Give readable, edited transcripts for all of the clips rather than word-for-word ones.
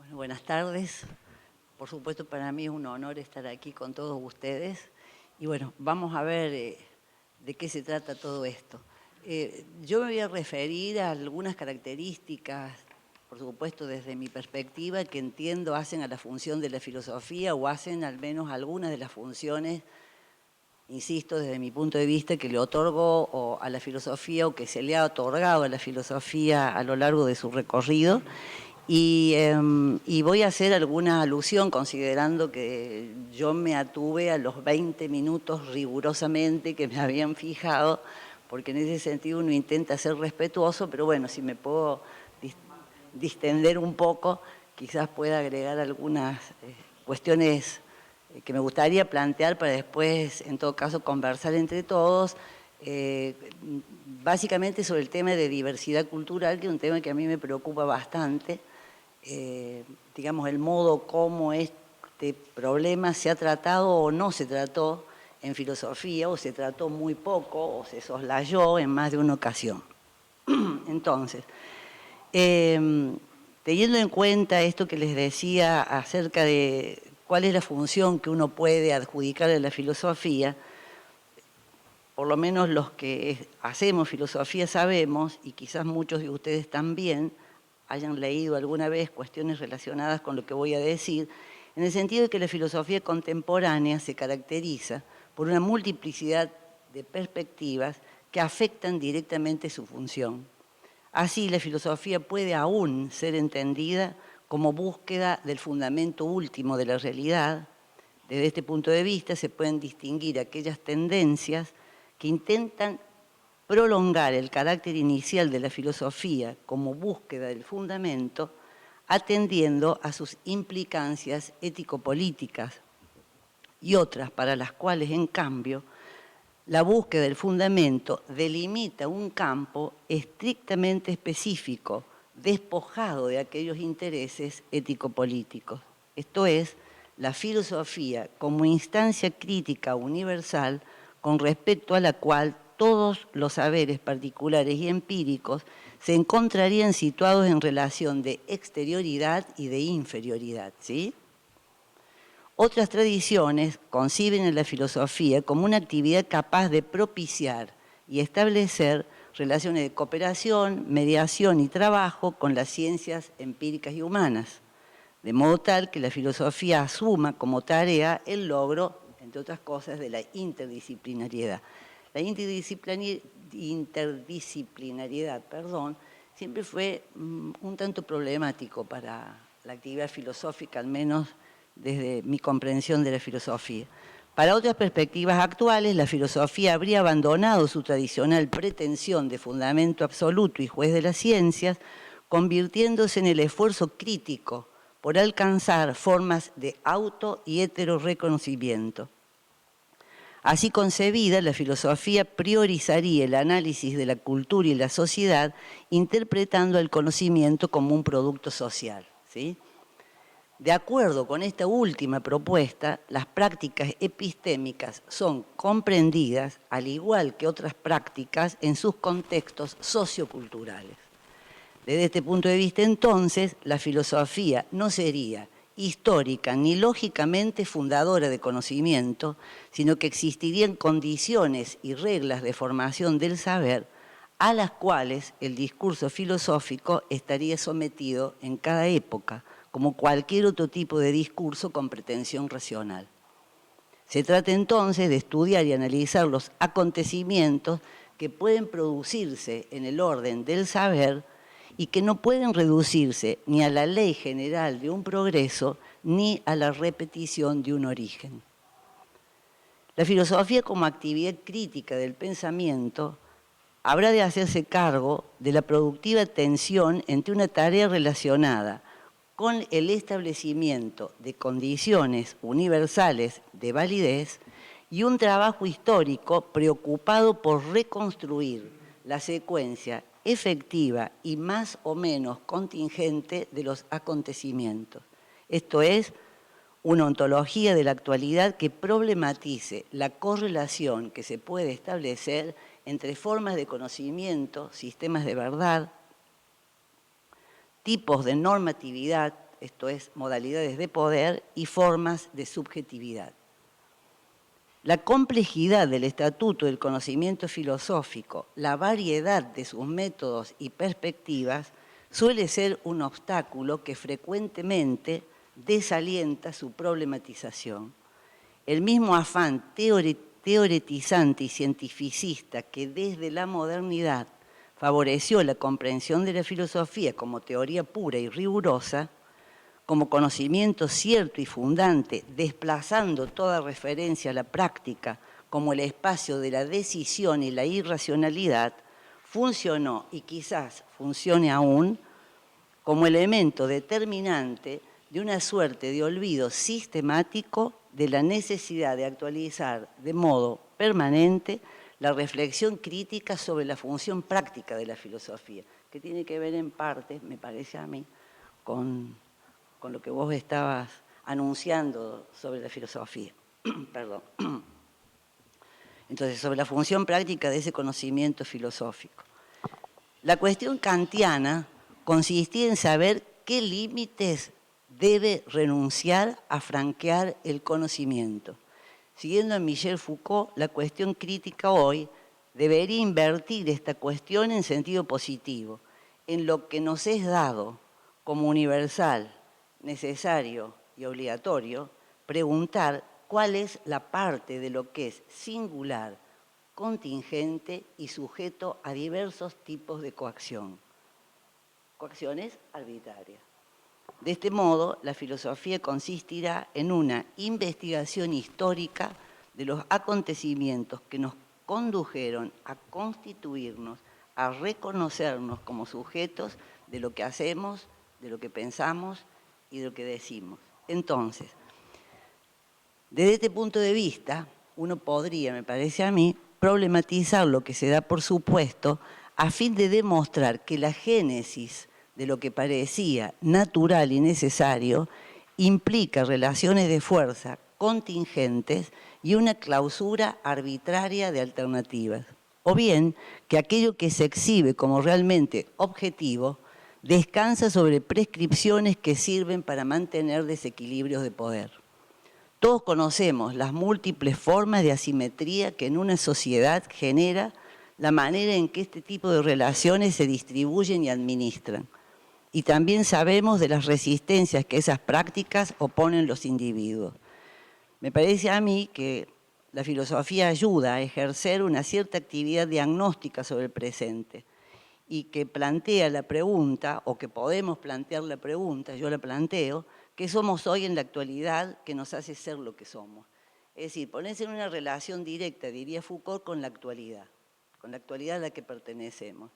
Bueno, buenas tardes. Por supuesto, para mí es un honor estar aquí con todos ustedes. Y bueno, vamos a ver de qué se trata todo esto. Yo me voy a referir a algunas características, por supuesto desde mi perspectiva, que entiendo hacen a la función de la filosofía o hacen al menos algunas de las funciones, insisto, desde mi punto de vista, que le otorgo a la filosofía o que se le ha otorgado a la filosofía a lo largo de su recorrido. Y voy a hacer alguna alusión, considerando que yo me atuve a los 20 minutos rigurosamente que me habían fijado, porque en ese sentido uno intenta ser respetuoso, pero bueno, si me puedo distender un poco, quizás pueda agregar algunas cuestiones que me gustaría plantear para después, en todo caso, conversar entre todos, básicamente sobre el tema de diversidad cultural, que es un tema que a mí me preocupa bastante. Digamos, el modo como este problema se ha tratado o no se trató en filosofía, o se trató muy poco, o se soslayó en más de una ocasión. Entonces, teniendo en cuenta esto que les decía acerca de cuál es la función que uno puede adjudicar a la filosofía, por lo menos los que hacemos filosofía sabemos, y quizás muchos de ustedes también hayan leído alguna vez cuestiones relacionadas con lo que voy a decir, en el sentido de que la filosofía contemporánea se caracteriza por una multiplicidad de perspectivas que afectan directamente su función. Así, la filosofía puede aún ser entendida como búsqueda del fundamento último de la realidad. Desde este punto de vista se pueden distinguir aquellas tendencias que intentan prolongar el carácter inicial de la filosofía como búsqueda del fundamento, atendiendo a sus implicancias ético-políticas, y otras para las cuales, en cambio, la búsqueda del fundamento delimita un campo estrictamente específico, despojado de aquellos intereses ético-políticos. Esto es, la filosofía como instancia crítica universal con respecto a la cual todos los saberes particulares y empíricos se encontrarían situados en relación de exterioridad y de inferioridad, ¿sí? Otras tradiciones conciben a la filosofía como una actividad capaz de propiciar y establecer relaciones de cooperación, mediación y trabajo con las ciencias empíricas y humanas, de modo tal que la filosofía asuma como tarea el logro, entre otras cosas, de la interdisciplinariedad. La interdisciplinariedad, siempre fue un tanto problemático para la actividad filosófica, al menos desde mi comprensión de la filosofía. Para otras perspectivas actuales, la filosofía habría abandonado su tradicional pretensión de fundamento absoluto y juez de las ciencias, convirtiéndose en el esfuerzo crítico por alcanzar formas de auto y heterorreconocimiento. Así concebida, la filosofía priorizaría el análisis de la cultura y la sociedad, interpretando el conocimiento como un producto social, ¿sí? De acuerdo con esta última propuesta, las prácticas epistémicas son comprendidas, al igual que otras prácticas, en sus contextos socioculturales. Desde este punto de vista, entonces, la filosofía no sería histórica ni lógicamente fundadora de conocimiento, sino que existirían condiciones y reglas de formación del saber a las cuales el discurso filosófico estaría sometido en cada época, como cualquier otro tipo de discurso con pretensión racional. Se trata entonces de estudiar y analizar los acontecimientos que pueden producirse en el orden del saber y que no pueden reducirse ni a la ley general de un progreso ni a la repetición de un origen. La filosofía como actividad crítica del pensamiento habrá de hacerse cargo de la productiva tensión entre una tarea relacionada con el establecimiento de condiciones universales de validez y un trabajo histórico preocupado por reconstruir la secuencia efectiva y más o menos contingente de los acontecimientos. Esto es, una ontología de la actualidad que problematice la correlación que se puede establecer entre formas de conocimiento, sistemas de verdad, tipos de normatividad, esto es, modalidades de poder y formas de subjetividad. La complejidad del estatuto del conocimiento filosófico, la variedad de sus métodos y perspectivas, suele ser un obstáculo que frecuentemente desalienta su problematización. El mismo afán teoretizante y cientificista que desde la modernidad favoreció la comprensión de la filosofía como teoría pura y rigurosa, como conocimiento cierto y fundante, desplazando toda referencia a la práctica como el espacio de la decisión y la irracionalidad, funcionó y quizás funcione aún como elemento determinante de una suerte de olvido sistemático de la necesidad de actualizar de modo permanente la reflexión crítica sobre la función práctica de la filosofía, que tiene que ver en parte, me parece a mí, con lo que vos estabas anunciando sobre la filosofía. Perdón. Entonces, sobre la función práctica de ese conocimiento filosófico. La cuestión kantiana consistía en saber qué límites debe renunciar a franquear el conocimiento. Siguiendo a Michel Foucault, la cuestión crítica hoy debería invertir esta cuestión en sentido positivo, en lo que nos es dado como universal, necesario y obligatorio, preguntar cuál es la parte de lo que es singular, contingente y sujeto a diversos tipos de coacción. Coacciones arbitrarias. De este modo, la filosofía consistirá en una investigación histórica de los acontecimientos que nos condujeron a constituirnos, a reconocernos como sujetos de lo que hacemos, de lo que pensamos y de lo que decimos. Entonces, desde este punto de vista, uno podría, me parece a mí, problematizar lo que se da por supuesto a fin de demostrar que la génesis de lo que parecía natural y necesario implica relaciones de fuerza contingentes y una clausura arbitraria de alternativas. O bien, que aquello que se exhibe como realmente objetivo descansa sobre prescripciones que sirven para mantener desequilibrios de poder. Todos conocemos las múltiples formas de asimetría que en una sociedad genera la manera en que este tipo de relaciones se distribuyen y administran. Y también sabemos de las resistencias que esas prácticas oponen los individuos. Me parece a mí que la filosofía ayuda a ejercer una cierta actividad diagnóstica sobre el presente y que plantea la pregunta, o que podemos plantear la pregunta, yo la planteo, ¿qué somos hoy en la actualidad que nos hace ser lo que somos? Es decir, ponerse en una relación directa, diría Foucault, con la actualidad a la que pertenecemos.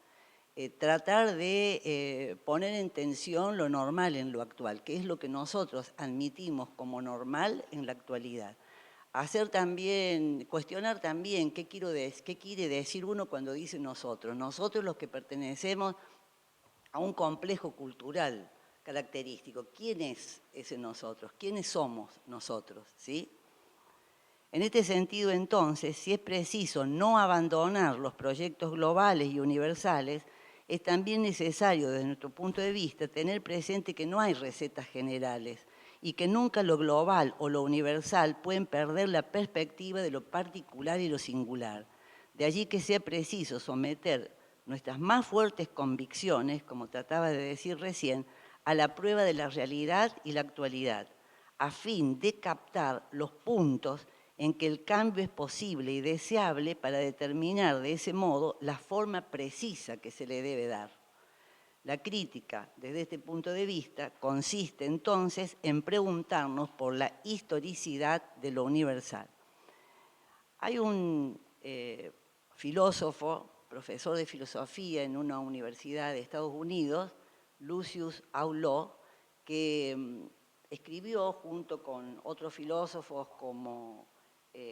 Tratar de poner en tensión lo normal en lo actual, que es lo que nosotros admitimos como normal en la actualidad. Cuestionar también qué quiere decir uno cuando dice nosotros. Nosotros los que pertenecemos a un complejo cultural característico. ¿Quién es ese nosotros? ¿Quiénes somos nosotros? ¿Sí? En este sentido, entonces, si es preciso no abandonar los proyectos globales y universales, es también necesario, desde nuestro punto de vista, tener presente que no hay recetas generales y que nunca lo global o lo universal pueden perder la perspectiva de lo particular y lo singular. De allí que sea preciso someter nuestras más fuertes convicciones, como trataba de decir recién, a la prueba de la realidad y la actualidad, a fin de captar los puntos en que el cambio es posible y deseable para determinar de ese modo la forma precisa que se le debe dar. La crítica, desde este punto de vista, consiste entonces en preguntarnos por la historicidad de lo universal. Hay un filósofo, profesor de filosofía en una universidad de Estados Unidos, Lucius Aulo, que escribió junto con otros filósofos como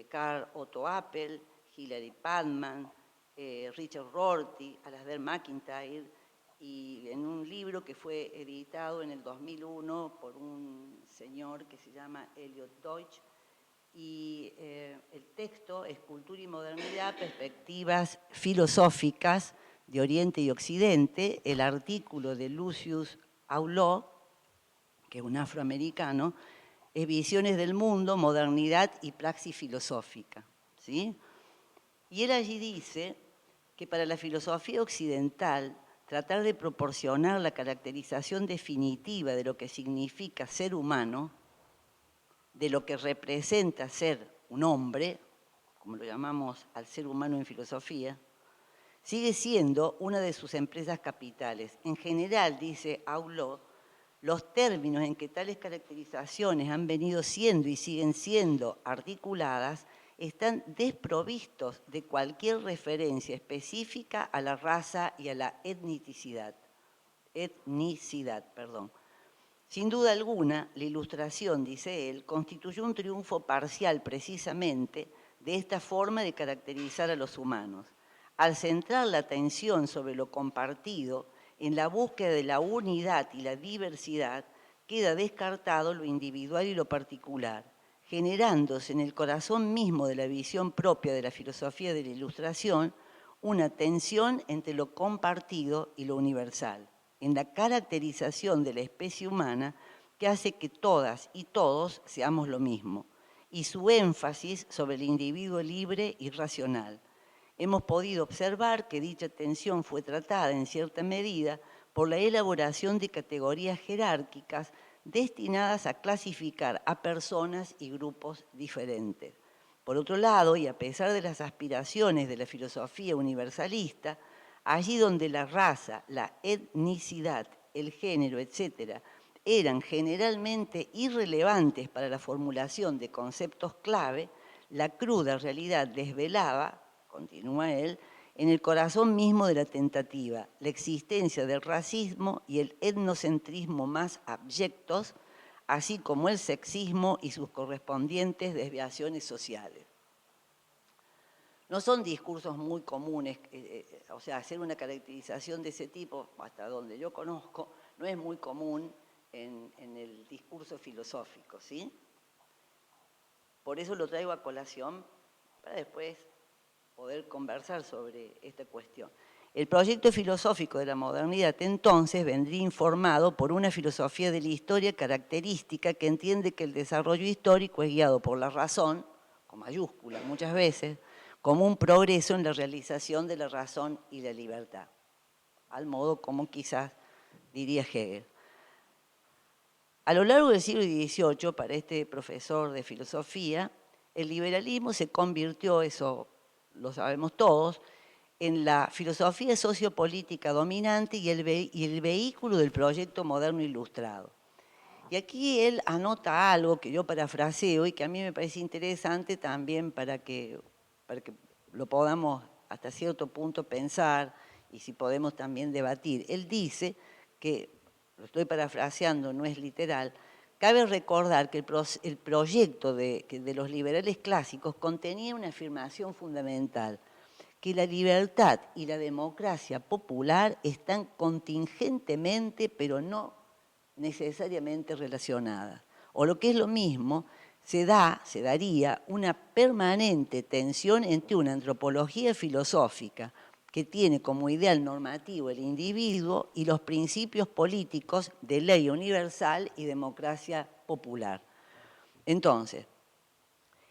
Karl Otto Appel, Hilary Padman, Richard Rorty, Alasdair MacIntyre, y en un libro que fue editado en el 2001 por un señor que se llama Elliot Deutsch, y el texto es Cultura y Modernidad, Perspectivas Filosóficas de Oriente y Occidente, el artículo de Lucius Aulo que es un afroamericano, es Visiones del Mundo, Modernidad y Praxis Filosófica, ¿sí? Y él allí dice que para la filosofía occidental, tratar de proporcionar la caracterización definitiva de lo que significa ser humano, de lo que representa ser un hombre, como lo llamamos al ser humano en filosofía, sigue siendo una de sus empresas capitales. En general, dice Aulo, los términos en que tales caracterizaciones han venido siendo y siguen siendo articuladas están desprovistos de cualquier referencia específica a la raza y a la etnicidad. Sin duda alguna, la Ilustración, dice él, constituyó un triunfo parcial precisamente de esta forma de caracterizar a los humanos. Al centrar la atención sobre lo compartido, en la búsqueda de la unidad y la diversidad, queda descartado lo individual y lo particular, generándose en el corazón mismo de la visión propia de la filosofía de la Ilustración una tensión entre lo compartido y lo universal, en la caracterización de la especie humana que hace que todas y todos seamos lo mismo, y su énfasis sobre el individuo libre y racional. Hemos podido observar que dicha tensión fue tratada en cierta medida por la elaboración de categorías jerárquicas destinadas a clasificar a personas y grupos diferentes. Por otro lado, y a pesar de las aspiraciones de la filosofía universalista, allí donde la raza, la etnicidad, el género, etc., eran generalmente irrelevantes para la formulación de conceptos clave, la cruda realidad desvelaba, continúa él, en el corazón mismo de la tentativa, la existencia del racismo y el etnocentrismo más abyectos, así como el sexismo y sus correspondientes desviaciones sociales. No son discursos muy comunes, o sea, hacer una caracterización de ese tipo, hasta donde yo conozco, no es muy común en el discurso filosófico, ¿sí? Por eso lo traigo a colación, para después poder conversar sobre esta cuestión. El proyecto filosófico de la modernidad entonces vendría informado por una filosofía de la historia característica que entiende que el desarrollo histórico es guiado por la razón, con mayúsculas muchas veces, como un progreso en la realización de la razón y la libertad, al modo como quizás diría Hegel. A lo largo del siglo XVIII, para este profesor de filosofía, el liberalismo se convirtió, eso lo sabemos todos, en la filosofía sociopolítica dominante y el vehículo del proyecto moderno ilustrado. Y aquí él anota algo que yo parafraseo y que a mí me parece interesante también para que lo podamos hasta cierto punto pensar y si podemos también debatir. Él dice que, lo estoy parafraseando, no es literal, cabe recordar que el proyecto de los liberales clásicos contenía una afirmación fundamental, que la libertad y la democracia popular están contingentemente, pero no necesariamente relacionadas. O lo que es lo mismo, se daría una permanente tensión entre una antropología filosófica que tiene como ideal normativo el individuo y los principios políticos de ley universal y democracia popular. Entonces,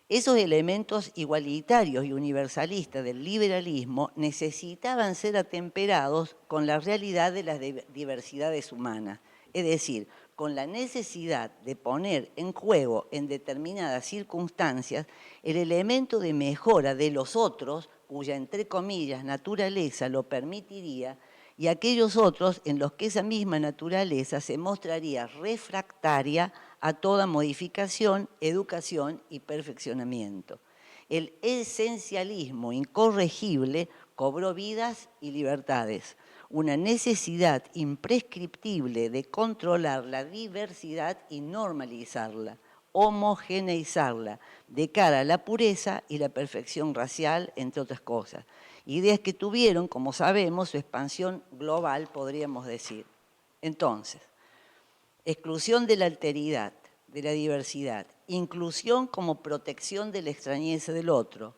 esos elementos igualitarios y universalistas del liberalismo necesitaban ser atemperados con la realidad de las diversidades humanas, es decir, con la necesidad de poner en juego en determinadas circunstancias el elemento de mejora de los otros, cuya, entre comillas, naturaleza lo permitiría, y aquellos otros en los que esa misma naturaleza se mostraría refractaria a toda modificación, educación y perfeccionamiento. El esencialismo incorregible cobró vidas y libertades, una necesidad imprescriptible de controlar la diversidad y normalizarla, homogeneizarla, de cara a la pureza y la perfección racial, entre otras cosas. Ideas que tuvieron, como sabemos, su expansión global, podríamos decir. Entonces, exclusión de la alteridad, de la diversidad, inclusión como protección de la extrañeza del otro.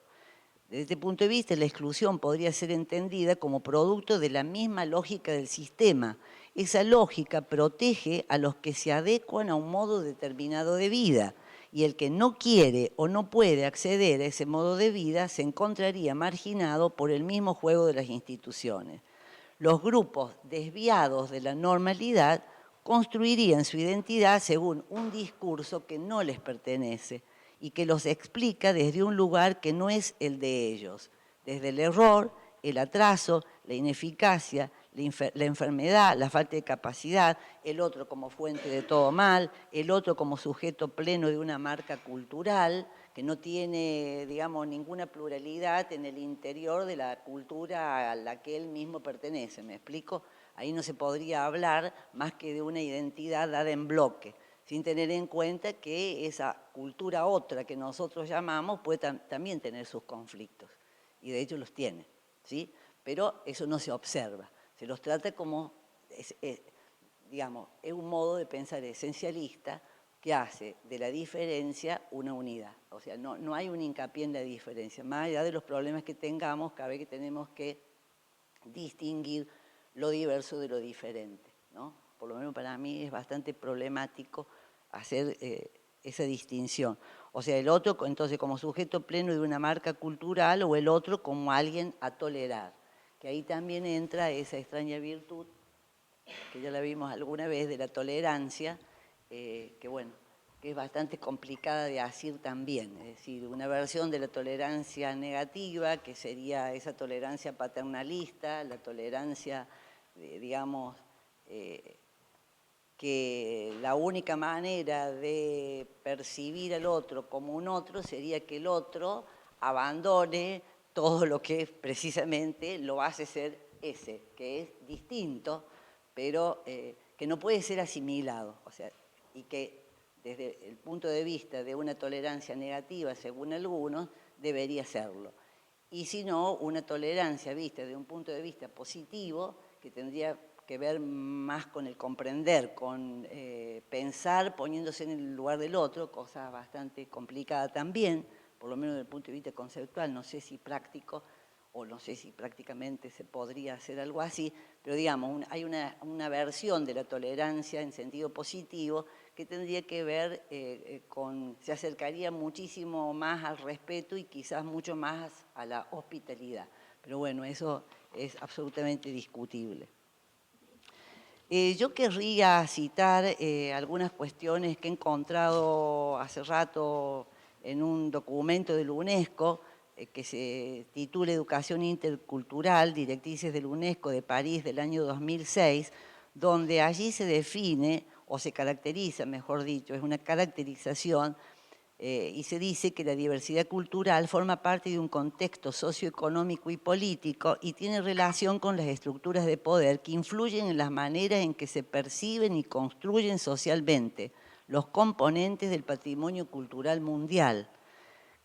Desde este punto de vista, la exclusión podría ser entendida como producto de la misma lógica del sistema, esa lógica protege a los que se adecuan a un modo determinado de vida, y el que no quiere o no puede acceder a ese modo de vida se encontraría marginado por el mismo juego de las instituciones. Los grupos desviados de la normalidad construirían su identidad según un discurso que no les pertenece y que los explica desde un lugar que no es el de ellos, desde el error, el atraso, la ineficacia, la enfermedad, la falta de capacidad, el otro como fuente de todo mal, el otro como sujeto pleno de una marca cultural que no tiene, digamos, ninguna pluralidad en el interior de la cultura a la que él mismo pertenece. ¿Me explico? Ahí no se podría hablar más que de una identidad dada en bloque, sin tener en cuenta que esa cultura otra que nosotros llamamos puede también tener sus conflictos, y de hecho los tiene, ¿sí? Pero eso no se observa, se los trata como, digamos, es un modo de pensar esencialista que hace de la diferencia una unidad. O sea, no hay un hincapié en la diferencia, más allá de los problemas que tengamos cada vez que tenemos que distinguir lo diverso de lo diferente, ¿no? Por lo menos para mí es bastante problemático hacer esa distinción. O sea, el otro entonces como sujeto pleno de una marca cultural o el otro como alguien a tolerar, que ahí también entra esa extraña virtud, que ya la vimos alguna vez, de la tolerancia, que bueno, que es bastante complicada de asir también, es decir, una versión de la tolerancia negativa, que sería esa tolerancia paternalista, la tolerancia, digamos, que la única manera de percibir al otro como un otro sería que el otro abandone todo lo que precisamente lo hace ser ese, que es distinto, pero que no puede ser asimilado, o sea, y que desde el punto de vista de una tolerancia negativa, según algunos, debería serlo. Y si no, una tolerancia vista desde un punto de vista positivo, que tendría que ver más con el comprender, con pensar poniéndose en el lugar del otro, cosa bastante complicada también, por lo menos desde el punto de vista conceptual, no sé si práctico, o no sé si prácticamente se podría hacer algo así, pero digamos, hay una versión de la tolerancia en sentido positivo que tendría que ver se acercaría muchísimo más al respeto y quizás mucho más a la hospitalidad. Pero bueno, eso es absolutamente discutible. Yo querría citar algunas cuestiones que he encontrado hace rato en un documento de la UNESCO que se titula Educación Intercultural, Directrices de la UNESCO de París del año 2006, donde allí se define, o se caracteriza, mejor dicho, es una caracterización y se dice que la diversidad cultural forma parte de un contexto socioeconómico y político y tiene relación con las estructuras de poder que influyen en las maneras en que se perciben y construyen socialmente los componentes del patrimonio cultural mundial,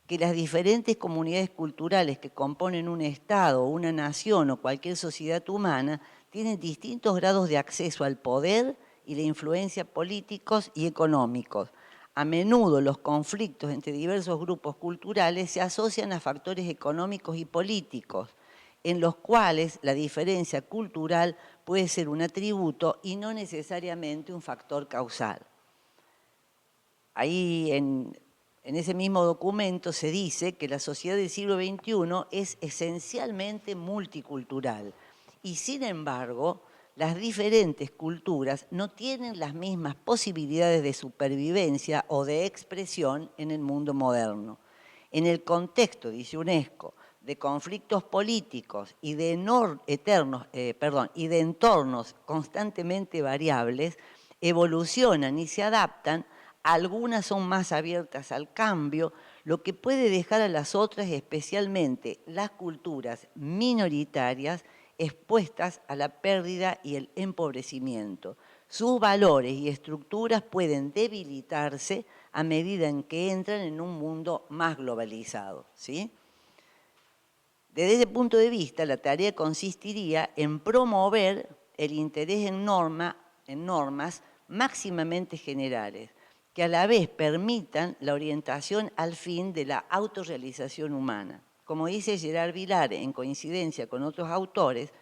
que las diferentes comunidades culturales que componen un Estado, una nación o cualquier sociedad humana tienen distintos grados de acceso al poder y la influencia políticos y económicos. A menudo los conflictos entre diversos grupos culturales se asocian a factores económicos y políticos, en los cuales la diferencia cultural puede ser un atributo y no necesariamente un factor causal. Ahí en ese mismo documento se dice que la sociedad del siglo XXI es esencialmente multicultural y sin embargo las diferentes culturas no tienen las mismas posibilidades de supervivencia o de expresión en el mundo moderno. En el contexto, dice UNESCO, de conflictos políticos y de entornos constantemente variables, evolucionan y se adaptan. Algunas son más abiertas al cambio, lo que puede dejar a las otras, especialmente las culturas minoritarias, expuestas a la pérdida y el empobrecimiento. Sus valores y estructuras pueden debilitarse a medida en que entran en un mundo más globalizado, ¿sí? Desde ese punto de vista, la tarea consistiría en promover el interés en normas máximamente generales, que a la vez permitan la orientación al fin de la autorrealización humana. Como dice Gerard Vilar, en coincidencia con otros autores,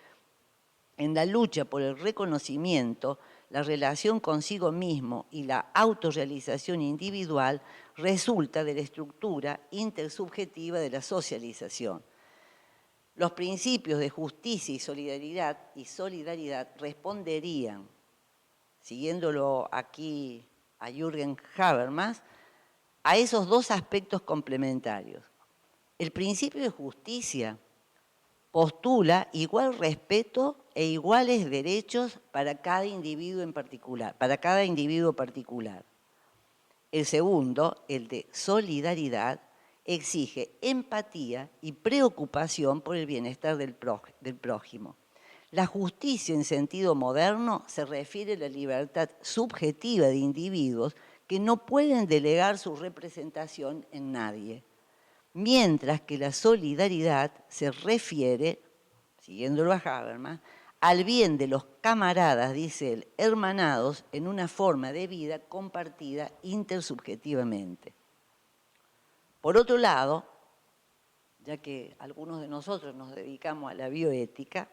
En la lucha por el reconocimiento, la relación consigo mismo y la autorrealización individual resulta de la estructura intersubjetiva de la socialización. Los principios de justicia y solidaridad responderían, siguiéndolo aquí a Jürgen Habermas, a esos dos aspectos complementarios. El principio de justicia postula igual respeto e iguales derechos para cada individuo en particular, El segundo, el de solidaridad, exige empatía y preocupación por el bienestar del prójimo. La justicia en sentido moderno se refiere a la libertad subjetiva de individuos que no pueden delegar su representación en nadie, mientras que la solidaridad se refiere, siguiéndolo a Habermas, al bien de los camaradas, dice él, hermanados en una forma de vida compartida intersubjetivamente. Por otro lado, ya que algunos de nosotros nos dedicamos a la bioética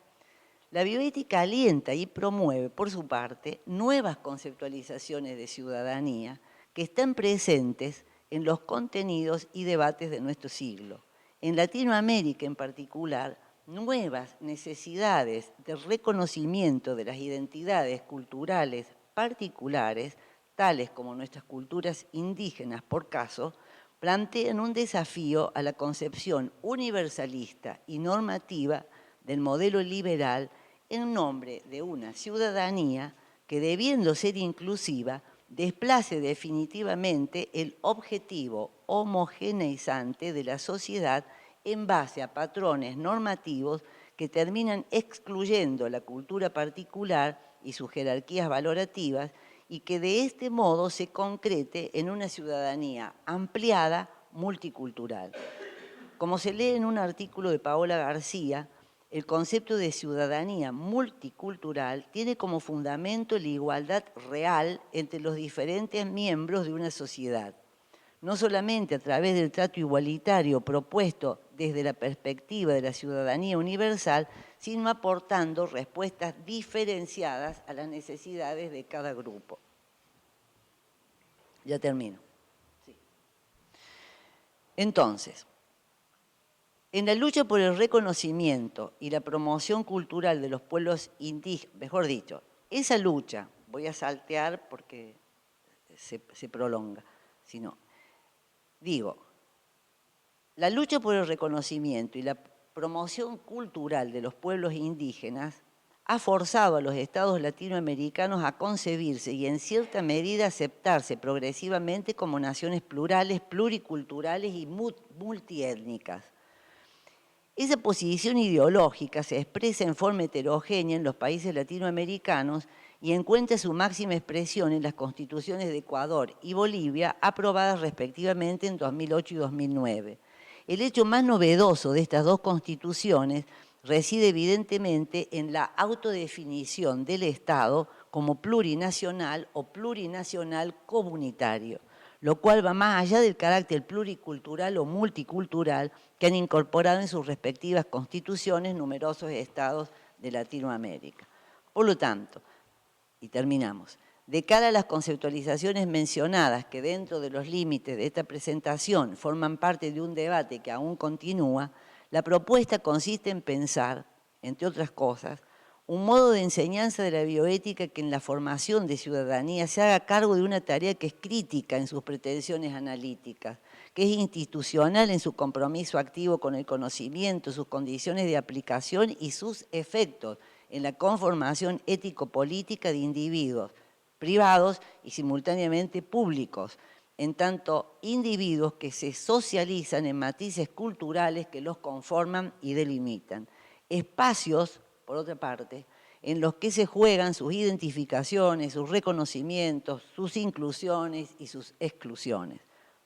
alienta y promueve, por su parte, nuevas conceptualizaciones de ciudadanía que están presentes en los contenidos y debates de nuestro siglo. En Latinoamérica en particular, nuevas necesidades de reconocimiento de las identidades culturales particulares, tales como nuestras culturas indígenas, por caso, plantean un desafío a la concepción universalista y normativa del modelo liberal en nombre de una ciudadanía que, debiendo ser inclusiva, desplace definitivamente el objetivo homogeneizante de la sociedad en base a patrones normativos que terminan excluyendo la cultura particular y sus jerarquías valorativas, y que de este modo se concrete en una ciudadanía ampliada, multicultural. Como se lee en un artículo de Paola García, el concepto de ciudadanía multicultural tiene como fundamento la igualdad real entre los diferentes miembros de una sociedad, no solamente a través del trato igualitario propuesto desde la perspectiva de la ciudadanía universal, sino aportando respuestas diferenciadas a las necesidades de cada grupo. Ya termino. Sí. Entonces, en la lucha por el reconocimiento y la promoción cultural de los pueblos indígenas, mejor dicho, esa lucha, voy a saltear porque se prolonga, sino, digo, la lucha por el reconocimiento y la promoción cultural de los pueblos indígenas ha forzado a los estados latinoamericanos a concebirse y en cierta medida aceptarse progresivamente como naciones plurales, pluriculturales y multiétnicas. Esa posición ideológica se expresa en forma heterogénea en los países latinoamericanos y encuentra su máxima expresión en las constituciones de Ecuador y Bolivia, aprobadas respectivamente en 2008 y 2009. El hecho más novedoso de estas dos constituciones reside evidentemente en la autodefinición del Estado como plurinacional o plurinacional comunitario, lo cual va más allá del carácter pluricultural o multicultural que han incorporado en sus respectivas constituciones numerosos estados de Latinoamérica. Por lo tanto, y terminamos, de cara a las conceptualizaciones mencionadas que dentro de los límites de esta presentación forman parte de un debate que aún continúa, la propuesta consiste en pensar, entre otras cosas, un modo de enseñanza de la bioética que en la formación de ciudadanía se haga cargo de una tarea que es crítica en sus pretensiones analíticas, que es institucional en su compromiso activo con el conocimiento, sus condiciones de aplicación y sus efectos en la conformación ético-política de individuos privados y simultáneamente públicos, en tanto individuos que se socializan en matices culturales que los conforman y delimitan. Espacios, por otra parte, en los que se juegan sus identificaciones, sus reconocimientos, sus inclusiones y sus exclusiones.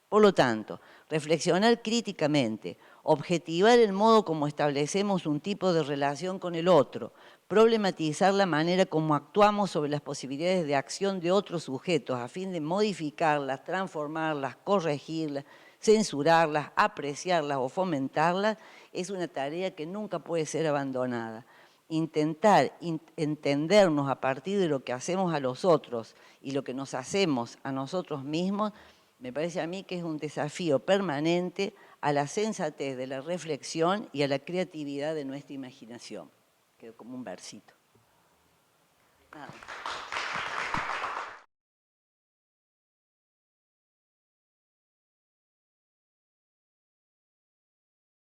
Por lo tanto, reflexionar críticamente, objetivar el modo como establecemos un tipo de relación con el otro, problematizar la manera como actuamos sobre las posibilidades de acción de otros sujetos a fin de modificarlas, transformarlas, corregirlas, censurarlas, apreciarlas o fomentarlas, es una tarea que nunca puede ser abandonada. intentar entendernos a partir de lo que hacemos a los otros y lo que nos hacemos a nosotros mismos, me parece a mí que es un desafío permanente a la sensatez de la reflexión y a la creatividad de nuestra imaginación. Quedó como un versito. Nada.